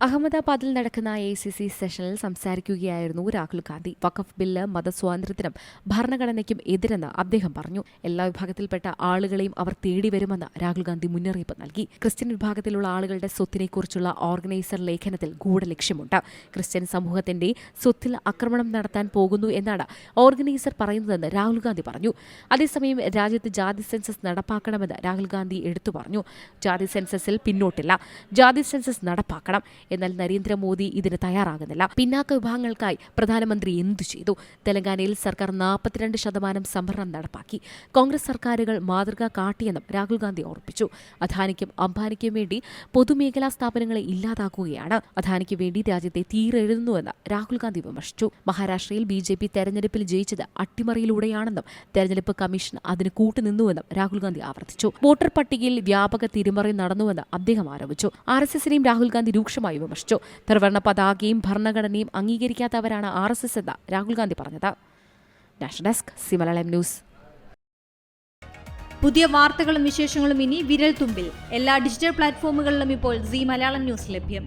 അഹമ്മദാബാദിൽ നടക്കുന്ന AICC സെഷനിൽ സംസാരിക്കുകയായിരുന്നു രാഹുൽ ഗാന്ധി. വഖഫ് ബില്ല് മതസ്വാതന്ത്ര്യത്തിനും ഭരണഘടനയ്ക്കും എതിരെന്ന് അദ്ദേഹം പറഞ്ഞു. എല്ലാ വിഭാഗത്തിൽപ്പെട്ട ആളുകളെയും അവർ തേടിവരുമെന്ന് രാഹുൽ ഗാന്ധി മുന്നറിയിപ്പ് നൽകി. ക്രിസ്ത്യൻ വിഭാഗത്തിലുള്ള ആളുകളുടെ സ്വത്തിനെക്കുറിച്ചുള്ള ഓർഗനൈസർ ലേഖനത്തിൽ ഗൂഢലക്ഷ്യമുണ്ട്. ക്രിസ്ത്യൻ സമൂഹത്തിന്റെ സ്വത്തിൽ ആക്രമണം നടത്താൻ പോകുന്നു എന്നാണ് ഓർഗനൈസർ പറയുന്നതെന്ന് രാഹുൽ ഗാന്ധി പറഞ്ഞു. അതേസമയം രാജ്യത്ത് ജാതി സെൻസസ് നടപ്പാക്കണമെന്ന് രാഹുൽ ഗാന്ധി എടുത്തു പറഞ്ഞു. ജാതി സെൻസസിൽ പിന്നോട്ടില്ല, ജാതി സെൻസസ് നടപ്പാക്കണം. എന്നാൽ നരേന്ദ്രമോദി ഇതിന് തയ്യാറാകുന്നില്ല. പിന്നാക്ക വിഭാഗങ്ങൾക്കായി പ്രധാനമന്ത്രി എന്തു ചെയ്തു? തെലങ്കാനയിൽ സർക്കാർ 42% സംവരണം നടപ്പാക്കി. കോൺഗ്രസ് സർക്കാരുകൾ മാതൃക കാട്ടിയെന്നും രാഹുൽ ഗാന്ധി ഓർപ്പിച്ചു. അദാനിക്കും അംബാനിക്കും വേണ്ടി പൊതുമേഖലാ സ്ഥാപനങ്ങളെ ഇല്ലാതാക്കുകയാണ്. അദാനിക്ക് വേണ്ടി രാജ്യത്തെ തീരെഴുതുന്നുവെന്ന് രാഹുൽ ഗാന്ധി വിമർശിച്ചു. മഹാരാഷ്ട്രയിൽ BJP തെരഞ്ഞെടുപ്പിൽ ജയിച്ചത് അട്ടിമറിയിലൂടെയാണെന്നും തെരഞ്ഞെടുപ്പ് കമ്മീഷൻ അതിന് കൂട്ടുനിന്നുവെന്നും രാഹുൽ ഗാന്ധി ആവർത്തിച്ചു. വോട്ടർ പട്ടികയിൽ വ്യാപക തിരിമറി നടന്നുവെന്ന് അദ്ദേഹം ആരോപിച്ചു. RSSനെയും രാഹുൽ ഗാന്ധി രൂക്ഷമായി വിമർശിച്ചു. ത്രിവർണ്ണ പതാകയും ഭരണഘടനയും അംഗീകരിക്കാത്തവരാണ് RSS എന്ന് രാഹുൽ ഗാന്ധി പറഞ്ഞത്. National desk, C Malayalam news. പുതിയ വാർത്തകളും വിശേഷങ്ങളും ഇനി വിരൽ തുമ്പിൽ. എല്ലാ ഡിജിറ്റൽ പ്ലാറ്റ്ഫോമുകളിലും ഇപ്പോൾ സി മലയാളം ന്യൂസ് ലഭ്യം.